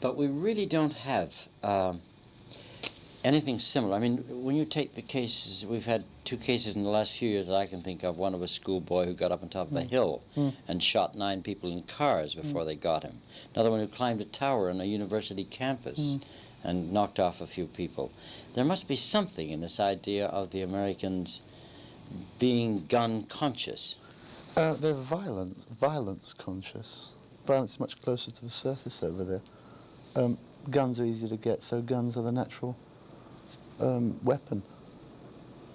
But we really don't have anything similar. I mean, when you take the cases, we've had two cases in the last few years that I can think of. One of a schoolboy who got up on top of a hill and shot 9 people in cars before they got him. Another one who climbed a tower on a university campus and knocked off a few people. There must be something in this idea of the Americans being gun conscious. They're violence conscious. Violence is much closer to the surface over there. Guns are easy to get, so guns are the natural weapon.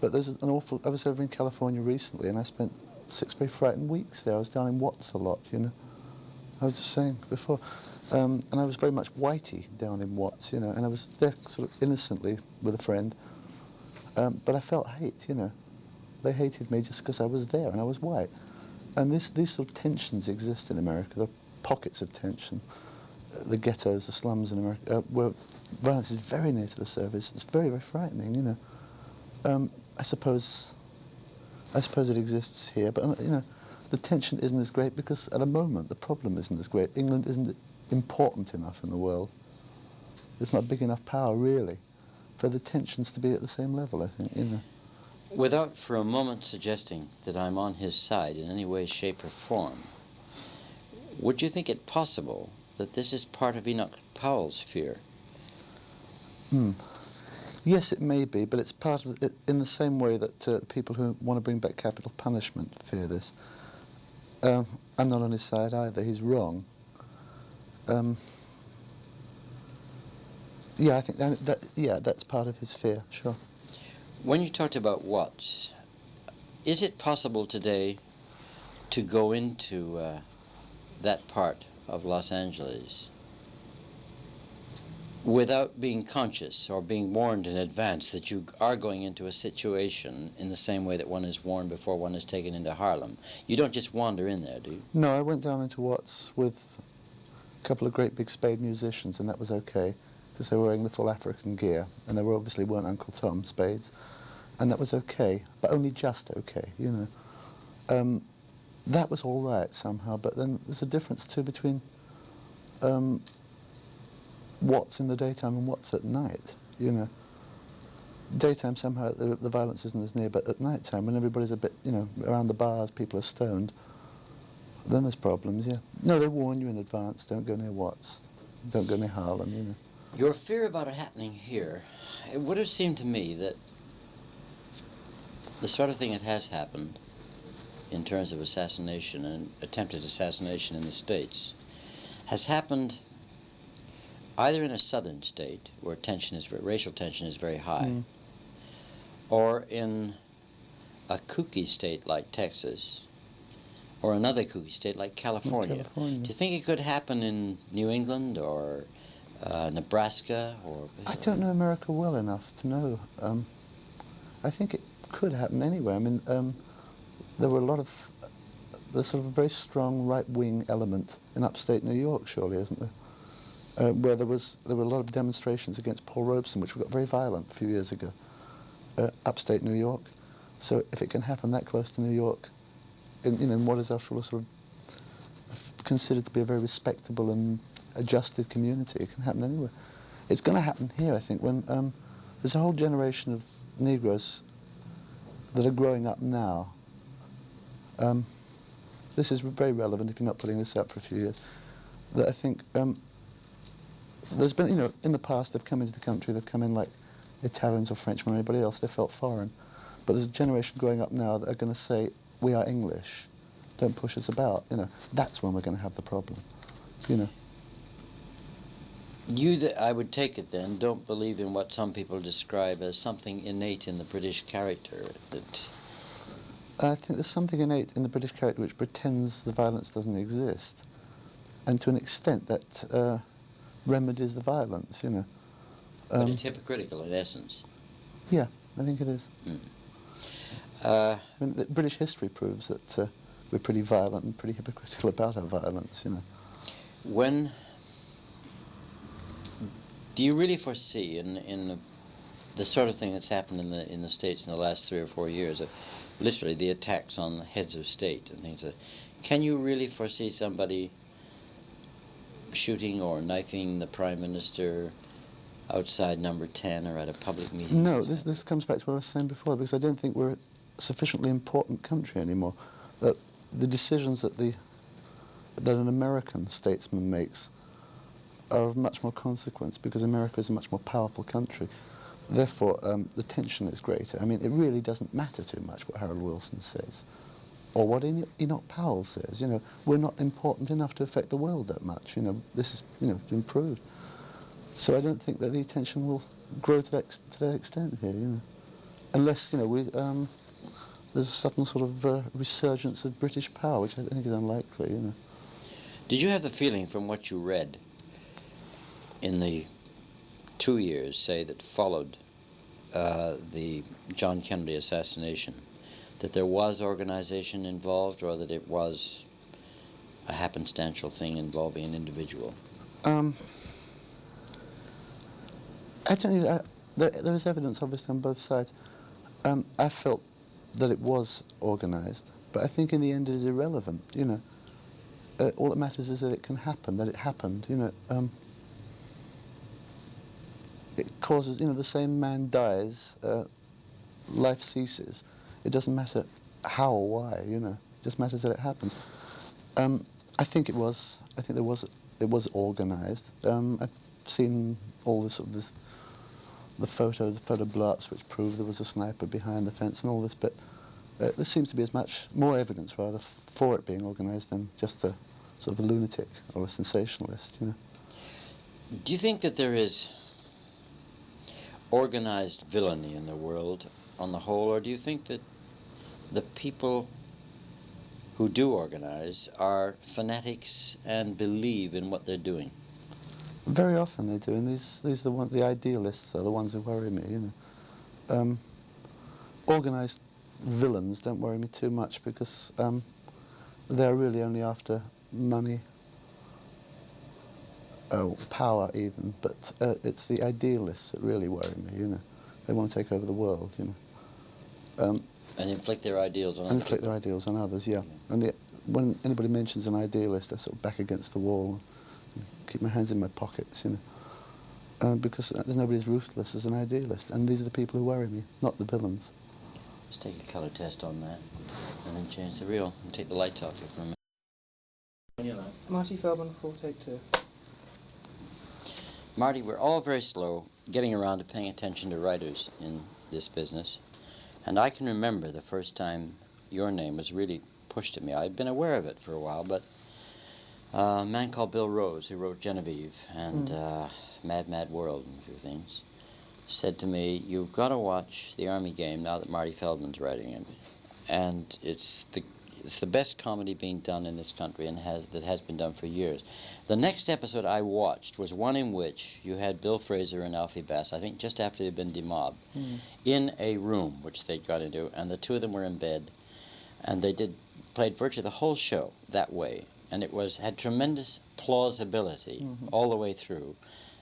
But there's an awful... I was over in California recently, and I spent 6 very frightened weeks there. I was down in Watts a lot, you know. I was just saying before. And I was very much whitey down in Watts, you know, and I was there sort of innocently with a friend. But I felt hate, you know. They hated me just because I was there and I was white. And these sort of tensions exist in America. There are pockets of tension. The ghettos, the slums in America, where violence is very near to the surface. It's very, very frightening, you know. I suppose it exists here, but you know, the tension isn't as great because at the moment the problem isn't as great. England isn't important enough in the world. It's not big enough power, really, for the tensions to be at the same level, I think, you know. Without for a moment suggesting that I'm on his side in any way, shape, or form, would you think it possible that this is part of Enoch Powell's fear? Yes, it may be, but it's part of it in the same way that people who want to bring back capital punishment fear this. I'm not on his side either. He's wrong. Yeah, I think that's part of his fear, sure. When you talked about Watts, is it possible today to go into that part of Los Angeles without being conscious or being warned in advance that you are going into a situation in the same way that one is warned before one is taken into Harlem? You don't just wander in there, do you? No, I went down into Watts with a couple of great big spade musicians, and that was okay, because they were wearing the full African gear, and they obviously weren't Uncle Tom spades, and that was okay, but only just okay, you know. That was all right somehow, but then there's a difference too between Watts in the daytime and Watts at night, you know. Daytime somehow the violence isn't as near, but at night time when everybody's a bit, you know, around the bars, people are stoned, then there's problems, yeah. No, they warn you in advance, don't go near Watts, don't go near Harlem, you know. Your fear about it happening here, it would have seemed to me that the sort of thing that has happened in terms of assassination and attempted assassination in the States has happened either in a southern state where racial tension is very high, or in a kooky state like Texas, or another kooky state like California. Do you think it could happen in New England or Nebraska? Or I don't know America well enough to know. I think it could happen anywhere. I mean, there were there's sort of a very strong right-wing element in upstate New York, surely, isn't there? Where there were a lot of demonstrations against Paul Robeson, which got very violent a few years ago, upstate New York. So if it can happen that close to New York, in what is after all a sort of considered to be a very respectable and adjusted community, it can happen anywhere. It's going to happen here, I think, when there's a whole generation of Negroes that are growing up now. This is very relevant if you're not putting this up for a few years. That I think there's been, you know, in the past they've come into the country, they've come in like Italians or Frenchmen or anybody else, they felt foreign. But there's a generation growing up now that are going to say, we are English, don't push us about, you know. That's when we're going to have the problem, you know. I would take it then, don't believe in what some people describe as something innate in the British character. That I think there's something innate in the British character which pretends the violence doesn't exist. And to an extent that remedies the violence, you know. But it's hypocritical in essence. Yeah, I think it is. I mean, British history proves that we're pretty violent and pretty hypocritical about our violence, you know. Do you really foresee in the sort of thing that's happened in the States in the last 3 or 4 years, literally the attacks on heads of state and things can you really foresee somebody shooting or knifing the Prime Minister outside Number 10 or at a public meeting? No, this comes back to what I was saying before, because I don't think we're a sufficiently important country anymore. That the decisions that an American statesman makes are of much more consequence, because America is a much more powerful country. Therefore, the tension is greater. I mean, it really doesn't matter too much what Harold Wilson says, or what Enoch Powell says. You know, we're not important enough to affect the world that much. You know, this is, you know, improved. So I don't think that the attention will grow to that extent here. You know, unless, you know, there's a sudden sort of resurgence of British power, which I think is unlikely. You know. Did you have the feeling from what you read in the 2 years, say, that followed the John Kennedy assassination, that there was organization involved, or that it was a happenstantial thing involving an individual? I don't know. There was evidence, obviously, on both sides. I felt that it was organized, but I think in the end it is irrelevant. You know, all that matters is that it can happen, that it happened. You know, it causes. You know, the same man dies, life ceases. It doesn't matter how or why. You know, it just matters that it happens. I think it was. I think it was organized. I've seen all this sort of the photo blow-ups which prove there was a sniper behind the fence and all this, but there seems to be as much more evidence, rather, for it being organised than just a sort of a lunatic or a sensationalist, you know. Do you think that there is organised villainy in the world on the whole, or do you think that the people who do organise are fanatics and believe in what they're doing? Very often they do, and these are the idealists are the ones who worry me, you know. Organised villains don't worry me too much, because they're really only after money, power even, but it's the idealists that really worry me, you know. They want to take over the world, you know. And inflict their ideals on others. Inflict their ideals on others, yeah. And when anybody mentions an idealist, I sort of back against the wall, and keep my hands in my pockets, you know. Because there's nobody as ruthless as an idealist, and these are the people who worry me, not the villains. Let's take a colour test on that, and then change the reel, and take the lights off here for a minute. Marty Feldman, 4 take 2. Marty, we're all very slow getting around to paying attention to writers in this business, and I can remember the first time your name was really pushed at me. I'd been aware of it for a while, but a man called Bill Rose, who wrote Genevieve and Mad, Mad World and a few things, said to me, you've got to watch The Army Game now that Marty Feldman's writing it. And it's the best comedy being done in this country, and that has been done for years. The next episode I watched was one in which you had Bill Fraser and Alfie Bass, I think just after they'd been demobbed, in a room which they got into, and the two of them were in bed, and they played virtually the whole show that way. And it had tremendous plausibility all the way through,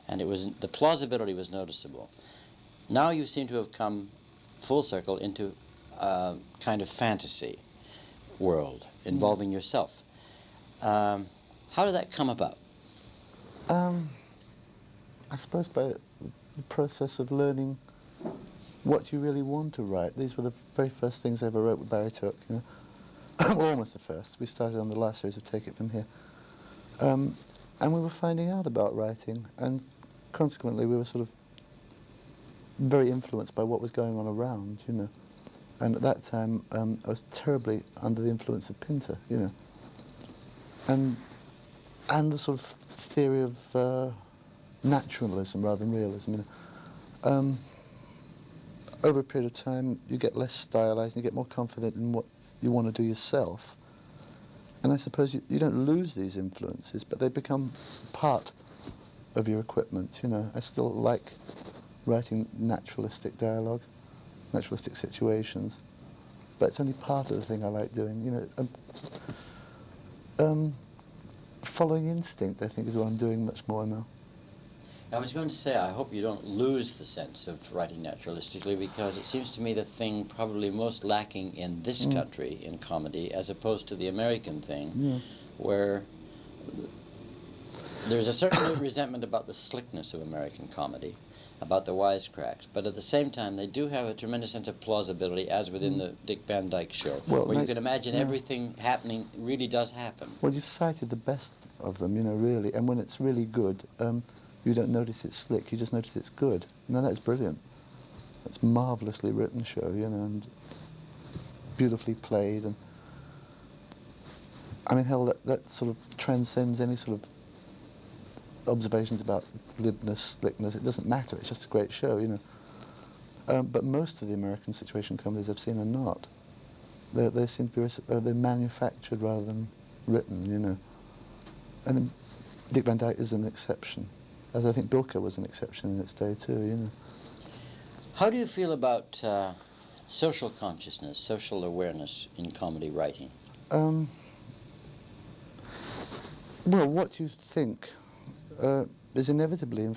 and the plausibility was noticeable. Now you seem to have come full circle into a kind of fantasy world involving yourself. How did that come about? I suppose by the process of learning what you really want to write. These were the very first things I ever wrote with Barry Took, you know. Well, almost the first. We started on the last series of Take It From Here. And we were finding out about writing, and consequently we were sort of very influenced by what was going on around, you know. And at that time, I was terribly under the influence of Pinter, you know. And the sort of theory of naturalism rather than realism, you know. Over a period of time, you get less stylized, and you get more confident in what you want to do yourself. And I suppose you don't lose these influences, but they become part of your equipment, you know. I still like writing naturalistic dialogue, naturalistic situations, but it's only part of the thing I like doing, you know. Following instinct, I think, is what I'm doing much more now. I was going to say, I hope you don't lose the sense of writing naturalistically, because it seems to me the thing probably most lacking in this country in comedy, as opposed to the American thing, where There's a certain resentment about the slickness of American comedy, about the wisecracks, but at the same time they do have a tremendous sense of plausibility, as within the Dick Van Dyke Show, Well, where you can imagine yeah. everything happening really does happen. Well, you've cited the best of them, you know, really, and when it's really good, you don't notice it's slick, you just notice it's good. No, that's brilliant. It's a marvellously written show, you know, and beautifully played, and I mean, hell, that sort of transcends any sort of observations about glibness, slickness. It doesn't matter, it's just a great show, you know. But most of the American situation comedies I've seen are not. They seem to be, they're manufactured rather than written, you know. And Dick Van Dyke is an exception, as I think Bilko was an exception in its day too, you know. How do you feel about social consciousness, social awareness in comedy writing? Well, what you think is inevitably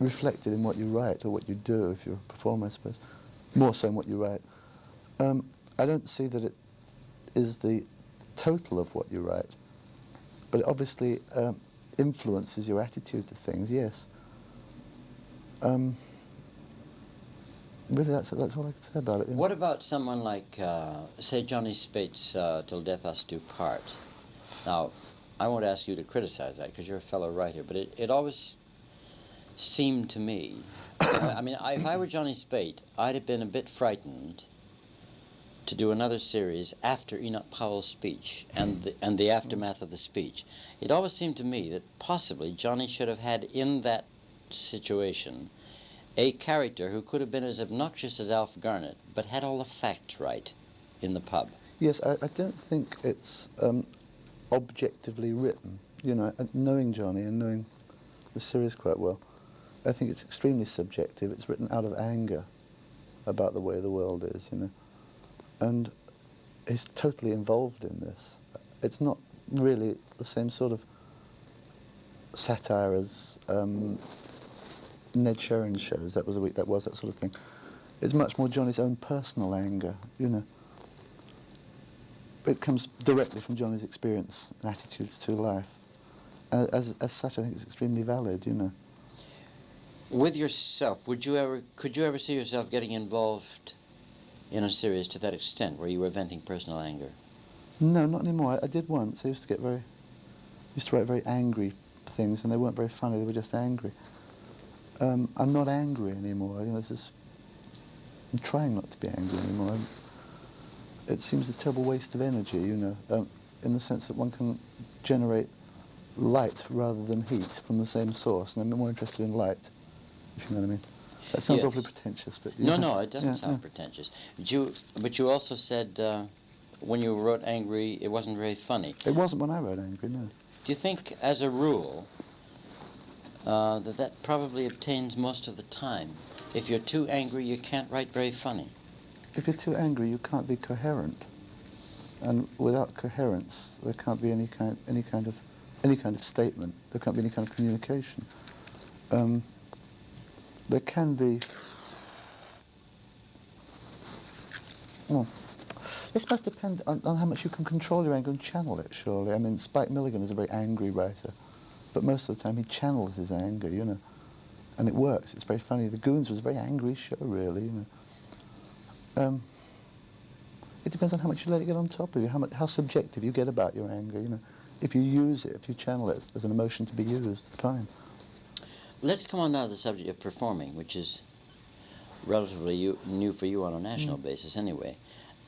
reflected in what you write or what you do if you're a performer, I suppose, more so in what you write. I don't see that it is the total of what you write, but it obviously influences your attitude to things, yes. Really, that's all I can say about it. You know. What about someone like, say, Johnny Spates, Till Death Us Do Part? Now, I won't ask you to criticize that because you're a fellow writer, but it always seemed to me, I mean, if I were Johnny Spate, I'd have been a bit frightened to do another series after Enoch Powell's speech and the aftermath of the speech. It always seemed to me that possibly Johnny should have had in that situation a character who could have been as obnoxious as Alf Garnett, but had all the facts right in the pub. Yes, I don't think it's objectively written. You know, knowing Johnny and knowing the series quite well, I think it's extremely subjective. It's written out of anger about the way the world is, you know. And he's totally involved in this. It's not really the same sort of satire as Ned Sherrin's shows. That was that sort of thing. It's much more Johnny's own personal anger, you know. It comes directly from Johnny's experience and attitudes to life. As such, I think it's extremely valid, you know. With yourself, could you ever see yourself getting involved in a series to that extent, where you were venting personal anger? No, not anymore. I did once. I used to write very angry things, and they weren't very funny. They were just angry. I'm not angry anymore. You know, I'm trying not to be angry anymore. It seems a terrible waste of energy, you know, in the sense that one can generate light rather than heat from the same source, and I'm more interested in light, if you know what I mean. That sounds Yes. awfully pretentious, but... No, it doesn't sound pretentious. But you also said when you wrote angry, it wasn't very funny. It wasn't when I wrote angry, no. Do you think, as a rule, that probably obtains most of the time? If you're too angry, you can't write very funny. If you're too angry, you can't be coherent, and without coherence, there can't be any kind of statement. There can't be any kind of communication. There can be. Well, this must depend on how much you can control your anger and channel it. Surely, I mean, Spike Milligan is a very angry writer, but most of the time he channels his anger, you know, and it works. It's very funny. The Goons was a very angry show, really, you know. It depends on how much you let it get on top of you, how subjective you get about your anger, you know. If you use it, if you channel it as an emotion to be used, fine. Let's come on now to the subject of performing, which is relatively new for you on a national basis anyway.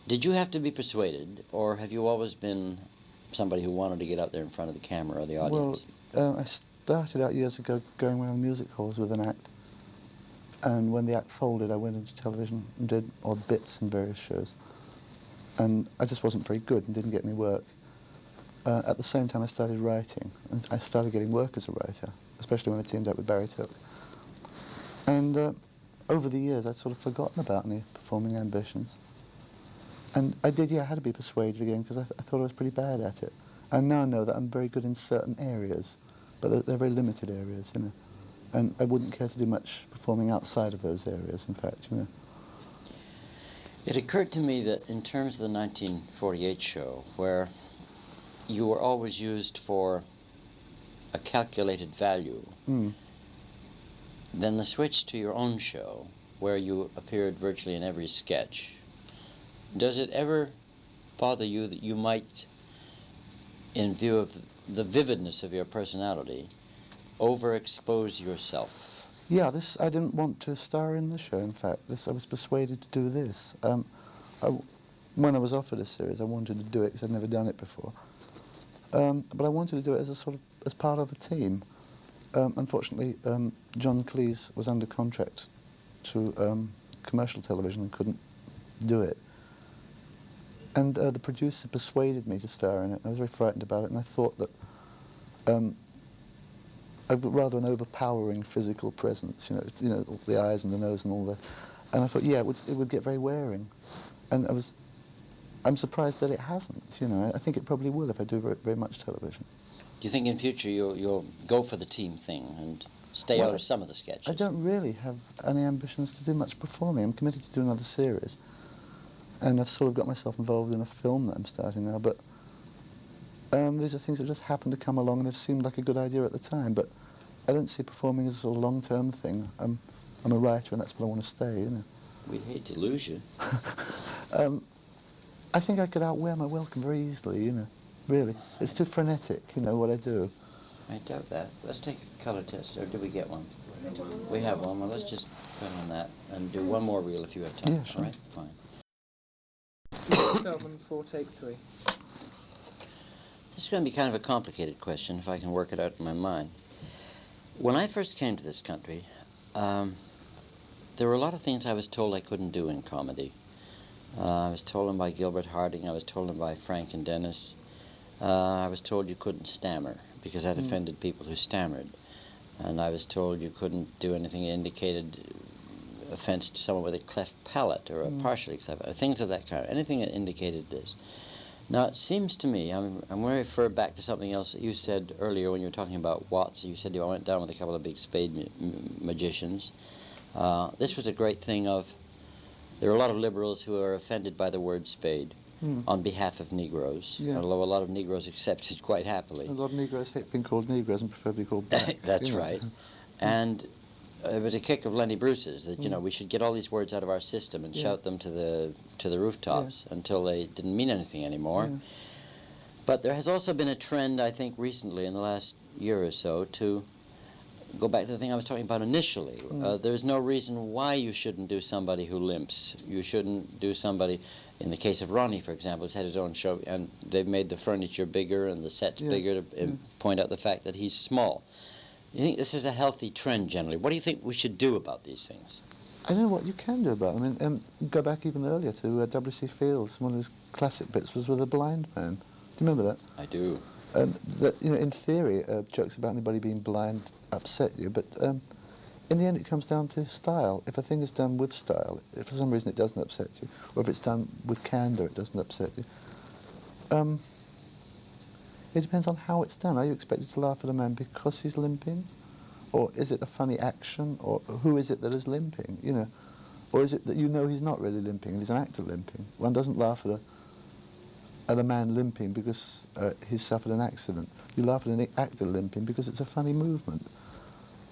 Did you have to be persuaded, or have you always been somebody who wanted to get out there in front of the camera or the audience? Well, I started out years ago going around music halls with an act. And when the act folded, I went into television and did odd bits in various shows. And I just wasn't very good and didn't get any work. At the same time, I started writing. And I started getting work as a writer, especially when I teamed up with Barry Took. And over the years, I'd sort of forgotten about any performing ambitions. And I had to be persuaded again, because I thought I was pretty bad at it. I now know that I'm very good in certain areas, but they're very limited areas, you know. And I wouldn't care to do much performing outside of those areas, in fact, you know. It occurred to me that in terms of the 1948 show, where you were always used for a calculated value, Mm. then the switch to your own show, where you appeared virtually in every sketch, does it ever bother you that you might, in view of the vividness of your personality, overexpose yourself? Yeah, this I didn't want to star in the show. In fact, I was persuaded to do this. When I was offered a series, I wanted to do it because I'd never done it before. But I wanted to do it as a sort of as part of a team. Unfortunately, John Cleese was under contract to commercial television and couldn't do it. And the producer persuaded me to star in it. I was very frightened about it, and I thought that I've rather an overpowering physical presence, you know, all the eyes and the nose and all that. And I thought, yeah, it would get very wearing. And I'm surprised that it hasn't. You know, I think it probably will if I do very, very much television. Do you think in future you'll go for the team thing and stay out of some of the sketches? I don't really have any ambitions to do much performing. I'm committed to do another series. And I've sort of got myself involved in a film that I'm starting now, but these are things that just happened to come along and have seemed like a good idea at the time, but I don't see performing as a sort of long-term thing. I'm a writer and that's what I want to stay, you know. We'd hate to lose you. I think I could outwear my welcome very easily, you know, really. It's too frenetic, you know, what I do. I doubt that. Let's take a color test, or did we get one? We have one. Well, let's just put on that and do one more reel if you have time. Yeah, sure. All right, fine. Marty Feldman for take 3. This is going to be kind of a complicated question, if I can work it out in my mind. When I first came to this country, there were a lot of things I was told I couldn't do in comedy. I was told them by Gilbert Harding, I was told them by Frank and Dennis. I was told you couldn't stammer, because that offended people who stammered. And I was told you couldn't do anything that indicated offense to someone with a cleft palate or a partially cleft, things of that kind, anything that indicated this. Now, it seems to me, I'm going to refer back to something else that you said earlier when you were talking about Watts. You said I went down with a couple of big spade magicians. This was a great thing of, there are a lot of liberals who are offended by the word spade on behalf of Negroes, Yeah. although a lot of Negroes accept it quite happily. A lot of Negroes hate being called Negroes and prefer to be called black. That's you know. right. And it was a kick of Lenny Bruce's that, you know, we should get all these words out of our system and shout them to the rooftops until they didn't mean anything anymore. Yeah. But there has also been a trend, I think, recently in the last year or so to go back to the thing I was talking about initially. There's no reason why you shouldn't do somebody who limps. You shouldn't do somebody, in the case of Ronnie, for example, who's had his own show, and they've made the furniture bigger and the sets bigger to point out the fact that he's small. You think this is a healthy trend generally? What do you think we should do about these things? I don't know what you can do about it. I mean, go back even earlier to W.C. Fields. One of his classic bits was with a blind man. Do you remember that? I do. That, you know, in theory, jokes about anybody being blind upset you, but in the end it comes down to style. If a thing is done with style, if for some reason it doesn't upset you, or if it's done with candour, it doesn't upset you. It depends on how it's done. Are you expected to laugh at a man because he's limping? Or is it a funny action? Or who is it that is limping, you know? Or is it that you know he's not really limping, he's an actor limping? One doesn't laugh at a man limping because he's suffered an accident. You laugh at an actor limping because it's a funny movement.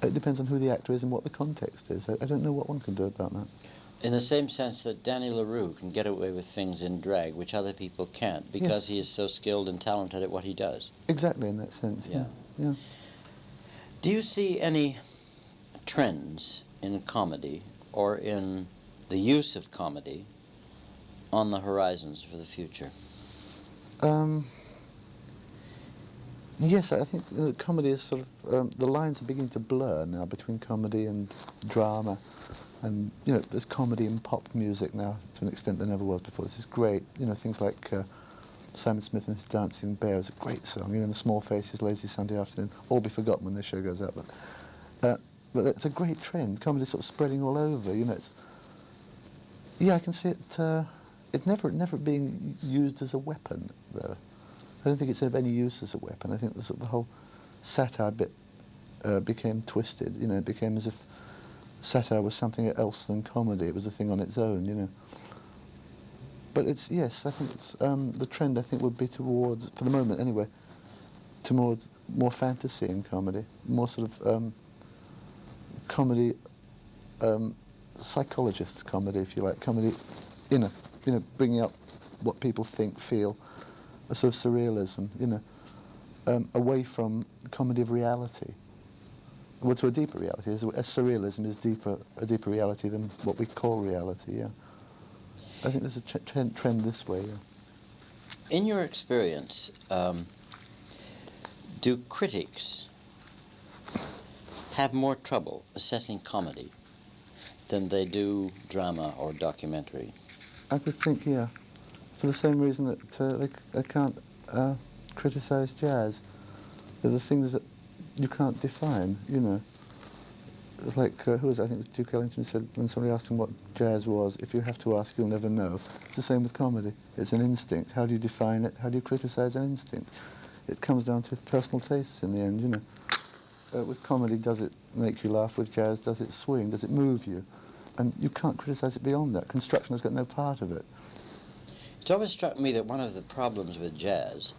It depends on who the actor is and what the context is. I don't know what one can do about that. In the same sense that Danny LaRue can get away with things in drag which other people can't because he is so skilled and talented at what he does. Exactly, in that sense, yeah. Do you see any trends in comedy or in the use of comedy on the horizons for the future? Yes, I think comedy is sort of, the lines are beginning to blur now between comedy and drama. And, you know, there's comedy in pop music now to an extent there never was before. This is great. You know, things like Simon Smith and his Dancing Bear is a great song. You know, The Small Faces, Lazy Sunday Afternoon, all be forgotten when the show goes out. But it's a great trend. Comedy's sort of spreading all over, you know. I can see it, it's never being used as a weapon, though. I don't think it's of any use as a weapon. I think the whole satire bit became twisted, you know, it became as if satire was something else than comedy. It was a thing on its own, you know. But yes, I think it's, the trend I think would be towards, for the moment anyway, towards more fantasy in comedy, more sort of comedy, psychologists' comedy, if you like, comedy inner, bringing up what people think, feel, a sort of surrealism, away from the comedy of reality. Well, to a deeper reality. As surrealism is a deeper reality than what we call reality, yeah. I think there's a trend this way, yeah. In your experience, do critics have more trouble assessing comedy than they do drama or documentary? I could think, yeah, for the same reason that they can't criticize jazz. They're the things that you can't define, It's like, who was it? I think it was Duke Ellington said, when somebody asked him what jazz was, if you have to ask, you'll never know. It's the same with comedy. It's an instinct. How do you define it? How do you criticize an instinct? It comes down to personal tastes in the end, with comedy, does it make you laugh? With jazz, does it swing? Does it move you? And you can't criticize it beyond that. Construction has got no part of it. It's always struck me that one of the problems with jazz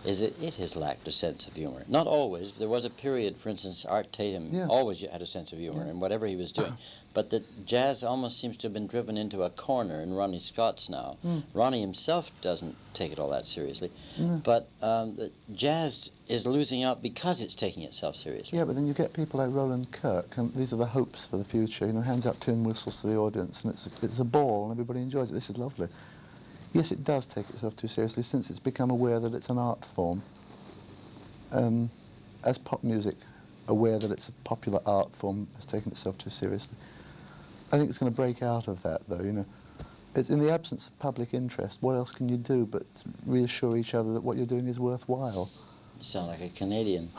is that it has lacked a sense of humor. Not always. There was a period, for instance, Art Tatum always had a sense of humor in whatever he was doing. But that jazz almost seems to have been driven into a corner in Ronnie Scott's now. Ronnie himself doesn't take it all that seriously. But jazz is losing out because it's taking itself seriously. Yeah, but then you get people like Roland Kirk, and these are the hopes for the future, hands out tin whistles to the audience, and it's a ball, and everybody enjoys it. This is lovely. Yes, it does take itself too seriously since it's become aware that it's an art form. As pop music, aware that it's a popular art form, has taken itself too seriously. I think it's going to break out of that, though, It's in the absence of public interest, what else can you do but reassure each other that what you're doing is worthwhile? You sound like a Canadian.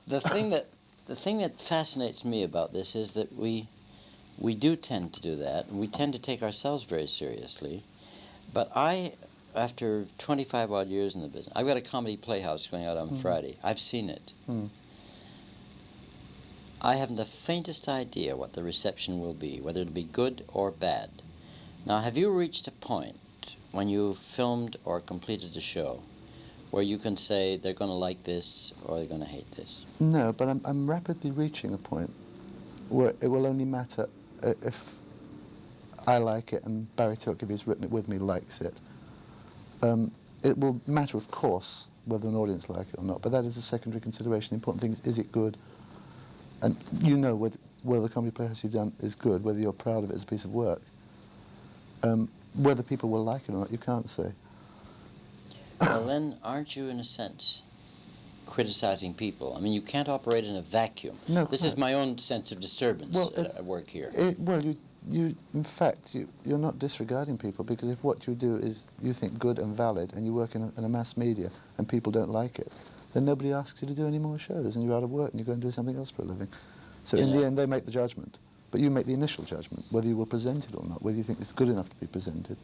The thing that fascinates me about this is that we do tend to do that, and we tend to take ourselves very seriously. But after 25-odd years in the business, I've got a comedy playhouse going out on Friday. I've seen it. I haven't the faintest idea what the reception will be, whether it'll be good or bad. Now, have you reached a point when you've filmed or completed a show where you can say they're going to like this or they're going to hate this? No, but I'm rapidly reaching a point where it will only matter if I like it and Barry Tokeby, who's written it with me, likes it. It will matter, of course, whether an audience like it or not, but that is a secondary consideration. The important thing is it good? And whether the comedy playhouse you've done is good, whether you're proud of it as a piece of work. Whether people will like it or not, you can't say. Well, then, aren't you, in a sense, criticizing people? I mean, you can't operate in a vacuum. No, this is my own sense of disturbance at work here. In fact, you're not disregarding people, because if what you do is you think good and valid and you work in a mass media and people don't like it, then nobody asks you to do any more shows and you're out of work and you go and do something else for a living. So in the end, they make the judgment. But you make the initial judgment, whether you will present it or not, whether you think it's good enough to be presented.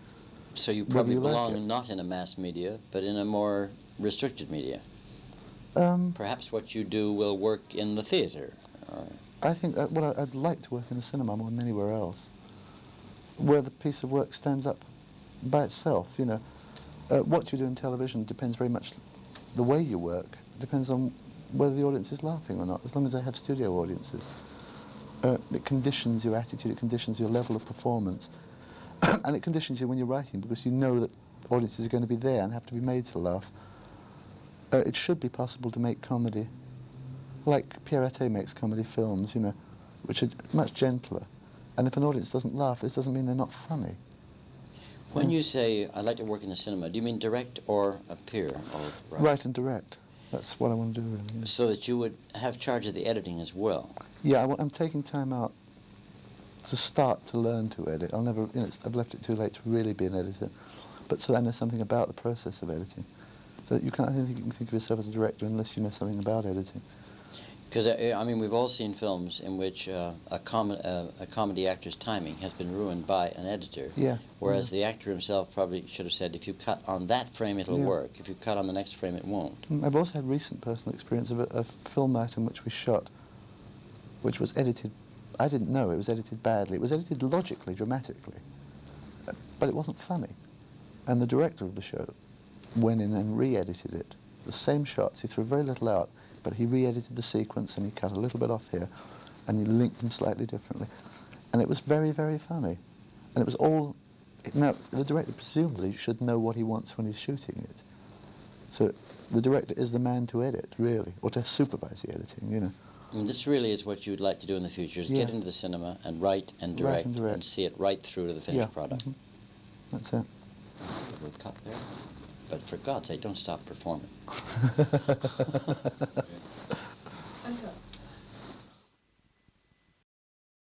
So you probably belong not in a mass media, but in a more restricted media. Perhaps what you do will work in the theater. I think I'd like to work in the cinema more than anywhere else, where the piece of work stands up by itself. What you do in television depends very much. The way you work depends on whether the audience is laughing or not. As long as they have studio audiences, it conditions your attitude. It conditions your level of performance, and it conditions you when you're writing, because you know that audiences are going to be there and have to be made to laugh. It should be possible to make comedy like Pierre Até makes comedy films, which are much gentler. And if an audience doesn't laugh, this doesn't mean they're not funny. When you say, I'd like to work in the cinema, do you mean direct or appear? Or write and direct. That's what I want to do, really. Yeah. So that you would have charge of the editing as well? Yeah, I'm taking time out to start to learn to edit. I'll never, I've left it too late to really be an editor. But so I know something about the process of editing. So I don't think you can think of yourself as a director unless you know something about editing. Because, I mean, we've all seen films in which a comedy actor's timing has been ruined by an editor. Yeah. Whereas the actor himself probably should have said, if you cut on that frame, it'll work. If you cut on the next frame, it won't. I've also had recent personal experience of a film night in which we shot, which was edited. I didn't know it was edited badly. It was edited logically, dramatically, but it wasn't funny. And the director of the show went in and re-edited it. The same shots, he threw very little out, but he re-edited the sequence and he cut a little bit off here and he linked them slightly differently. And it was very, very funny. And it was all, now the director presumably should know what he wants when he's shooting it. So the director is the man to edit, really, or to supervise the editing, you know. And this really is what you'd like to do in the future, is get into the cinema and write and direct, and see it right through to the finished product. That's it. We'll cut there. But for God's sake, don't stop performing.